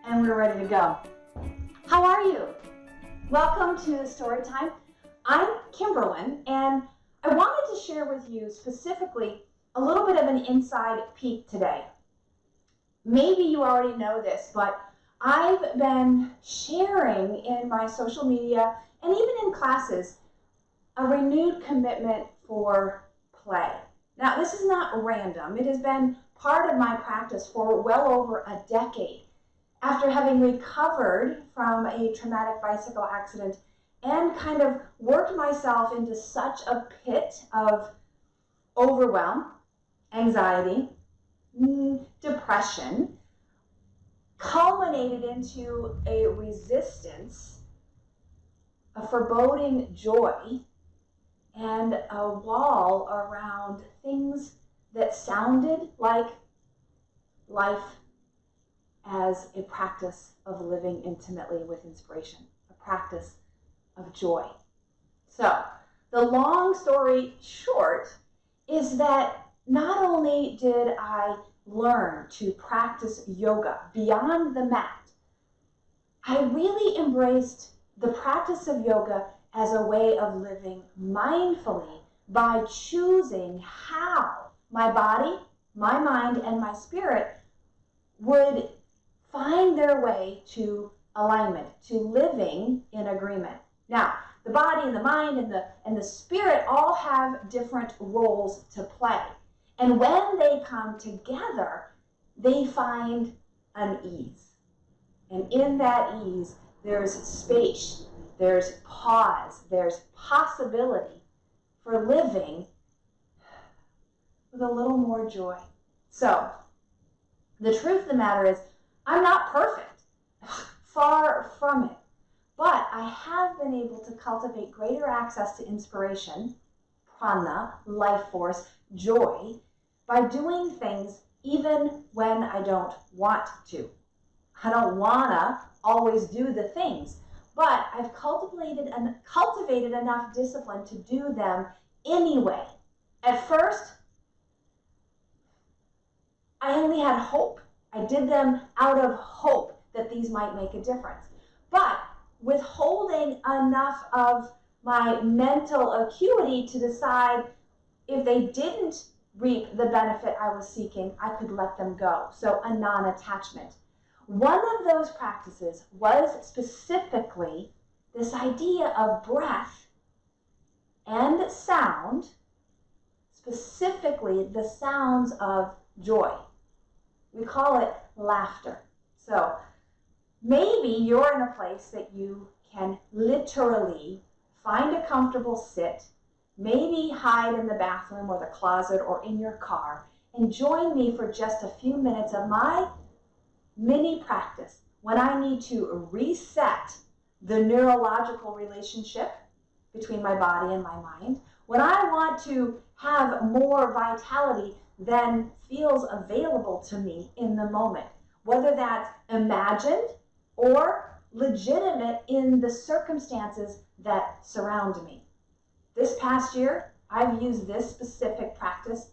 And we're ready to go. How are you? Welcome to Storytime. I'm Kimberlyn, and I wanted to share with you specifically a little bit of an inside peek today. Maybe you already know this, but I've been sharing in my social media and even in classes a renewed commitment for play. Now, this is not random. It has been part of my practice for well over a decade. After having recovered from a traumatic bicycle accident and kind of worked myself into such a pit of overwhelm, anxiety, depression, culminated into a resistance, a foreboding joy, and a wall around things that sounded like life as a practice of living intimately with inspiration, a practice of joy. So, the long story short is that not only did I learn to practice yoga beyond the mat, I really embraced the practice of yoga as a way of living mindfully by choosing how my body, my mind, and my spirit would find their way to alignment, to living in agreement. Now, the body and the mind and the spirit all have different roles to play. And when they come together, they find an ease. And in that ease, there's space, there's pause, there's possibility for living with a little more joy. So, the truth of the matter is, I'm not perfect, far from it, but I have been able to cultivate greater access to inspiration, prana, life force, joy, by doing things even when I don't want to. I don't want to always do the things, but I've cultivated enough discipline to do them anyway. At first, I only had hope. I did them out of hope that these might make a difference. But withholding enough of my mental acuity to decide if they didn't reap the benefit I was seeking, I could let them go. So a non-attachment. One of those practices was specifically this idea of breath and sound, specifically the sounds of joy. We call it laughter. So maybe you're in a place that you can literally find a comfortable sit, maybe hide in the bathroom or the closet or in your car, and join me for just a few minutes of my mini practice when I need to reset the neurological relationship between my body and my mind, when I want to have more vitality than feels available to me in the moment, whether that's imagined or legitimate in the circumstances that surround me. This past year, I've used this specific practice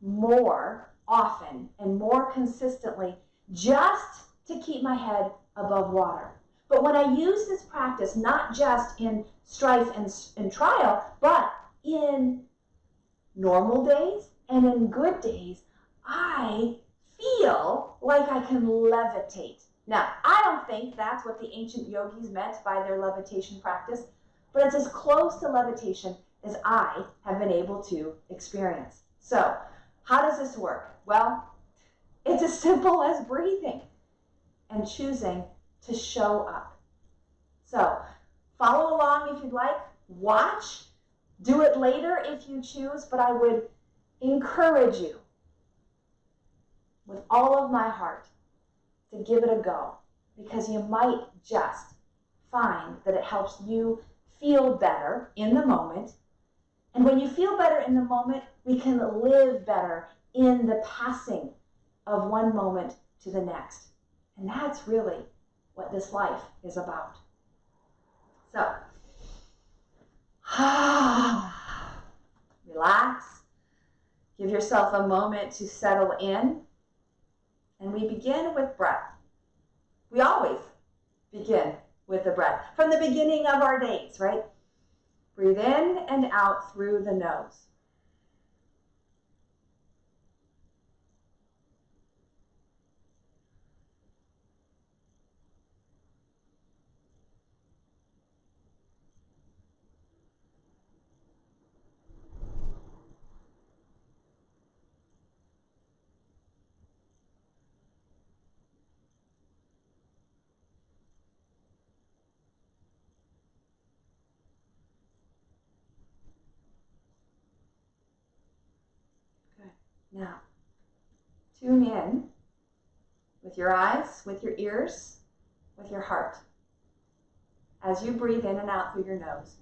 more often and more consistently just to keep my head above water. But when I use this practice, not just in strife and trial, but in normal days and in good days, I feel like I can levitate. Now, I don't think that's what the ancient yogis meant by their levitation practice, but it's as close to levitation as I have been able to experience. So, how does this work? Well, it's as simple as breathing and choosing to show up. So, follow along if you'd like, watch, do it later if you choose, but I would encourage you with all of my heart to give it a go, because you might just find that it helps you feel better in the moment. And when you feel better in the moment, we can live better in the passing of one moment to the next. And that's really what this life is about. So, relax, give yourself a moment to settle in, and we begin with breath. We always begin with the breath from the beginning of our days, right? Breathe in and out through the nose. Good. Now, tune in with your eyes, with your ears, with your heart. As you breathe in and out through your nose,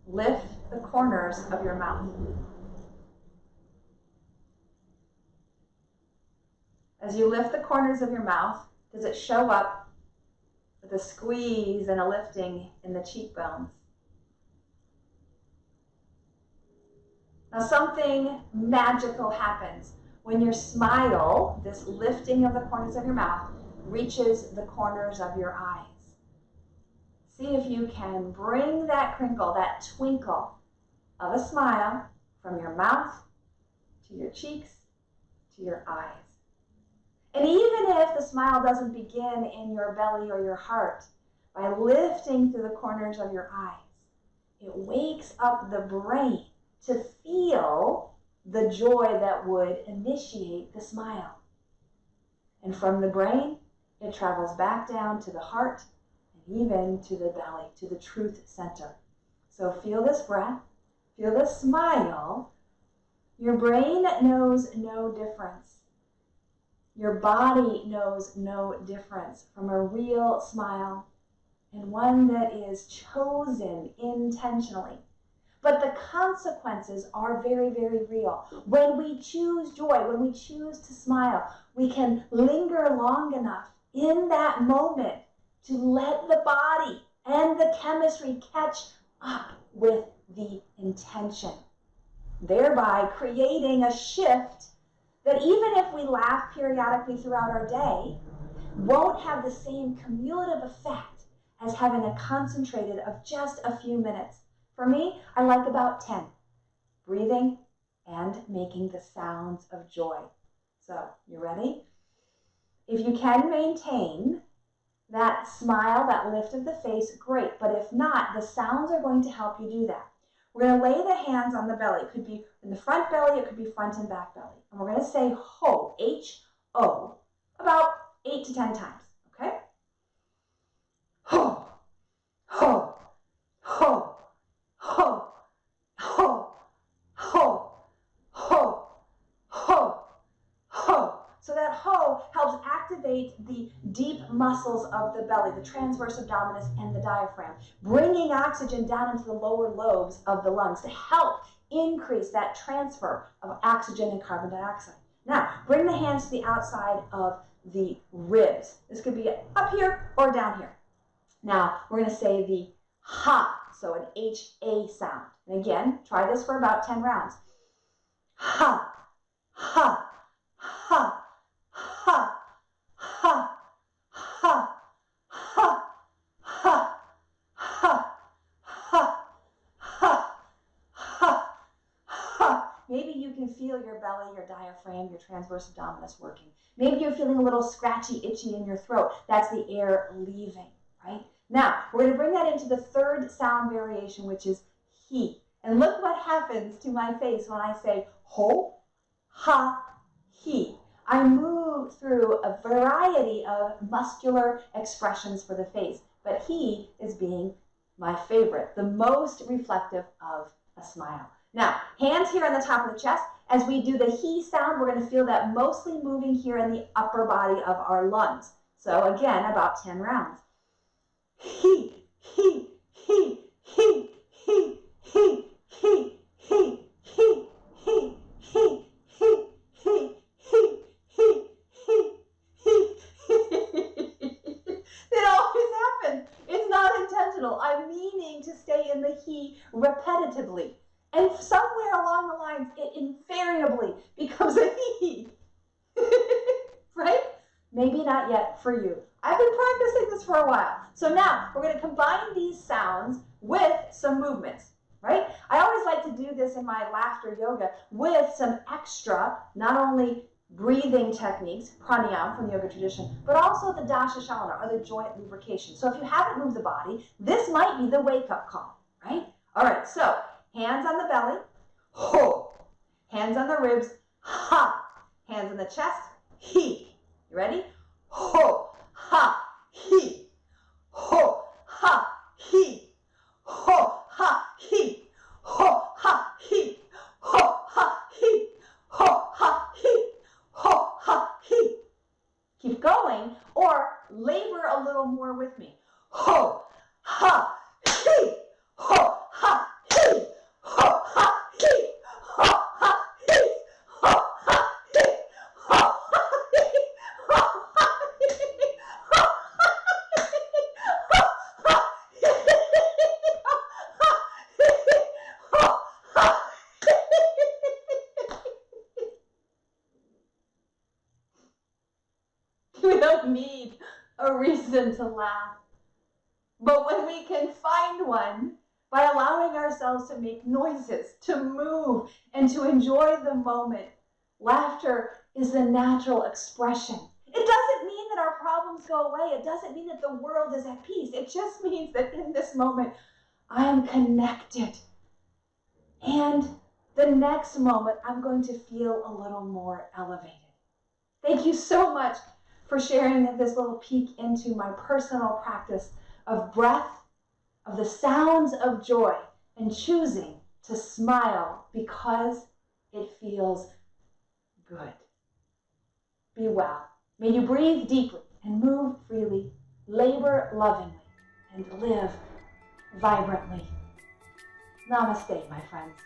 lift the corners of your mouth. As you lift the corners of your mouth, does it show up with a squeeze and a lifting in the cheekbones? Now something magical happens when your smile, this lifting of the corners of your mouth, reaches the corners of your eyes. See if you can bring that crinkle, that twinkle of a smile from your mouth to your cheeks to your eyes. And even if the smile doesn't begin in your belly or your heart, by lifting through the corners of your eyes, it wakes up the brain to feel the joy that would initiate the smile. And from the brain, it travels back down to the heart and even to the belly, to the truth center. So feel this breath, feel this smile. Your brain knows no difference. Your body knows no difference from a real smile and one that is chosen intentionally. But the consequences are very, very real. When we choose joy, when we choose to smile, we can linger long enough in that moment to let the body and the chemistry catch up with the intention, thereby creating a shift that even if we laugh periodically throughout our day, won't have the same cumulative effect as having a concentrated of just a few minutes. For me, I like about 10. Breathing and making the sounds of joy. So, you ready? If you can maintain that smile, that lift of the face, great. But if not, the sounds are going to help you do that. We're going to lay the hands on the belly. It could be in the front belly, it could be front and back belly. And we're going to say ho, H-O, about 8 to 10 times, okay? Ho, ho, ho, ho, ho, ho, ho, ho, ho. So that ho helps activate the deep muscles of the belly, the transverse abdominis and the diaphragm, bringing oxygen down into the lower lobes of the lungs to help increase that transfer of oxygen and carbon dioxide. Now, bring the hands to the outside of the ribs. This could be up here or down here. Now, we're going to say the ha, so an H-A sound. And again, try this for about 10 rounds. Ha, ha, ha. Ha, ha, ha, ha, ha, ha, ha, ha, ha, ha. Maybe you can feel your belly, your diaphragm, your transverse abdominis working. Maybe you're feeling a little scratchy, itchy in your throat. That's the air leaving, right? Now, we're going to bring that into the third sound variation, which is he. And look what happens to my face when I say ho, ha, he. I move through a variety of muscular expressions for the face, but he is being my favorite, the most reflective of a smile. Now, hands here on the top of the chest. As we do the he sound, we're going to feel that mostly moving here in the upper body of our lungs. So again, about 10 rounds. He, he, he, he, he, he, he, he, he, he, he, he, he. It always happens. It's not intentional. I'm meaning to stay in the he repetitively. And somewhere along the lines, it invariably becomes a he. Right? Maybe not yet for you. I've been for a while. So now we're going to combine these sounds with some movements, right? I always like to do this in my laughter yoga with some extra, not only breathing techniques, pranayama from the yoga tradition, but also the dasha shalana, or the joint lubrication. So if you haven't moved the body, this might be the wake-up call, right? All right, so hands on the belly, ho. Hands on the ribs, ha. Hands on the chest, he. You ready? Ho, ha, he. Ho, ha, he. Ho, ha, he. Ho, ha, he. Ho, ha, he. Ho, ha, he. Ho, ha, he. Keep going, or labor a little more with me. Ho, ha, he. Ho, ha, he. Ho, ha, he. Ho, ha, he. Ho, ha, he. Ho, ha, he. Ho, ha, he. Ho, ha, he. We don't need a reason to laugh. But when we can find one by allowing ourselves to make noises, to move, and to enjoy the moment, laughter is the natural expression. It doesn't mean that our problems go away. It doesn't mean that the world is at peace. It just means that in this moment, I am connected. And the next moment, I'm going to feel a little more elevated. Thank you so much for sharing this little peek into my personal practice of breath, of the sounds of joy, and choosing to smile because it feels good. Be well. May you breathe deeply and move freely, labor lovingly, and live vibrantly. Namaste, my friends.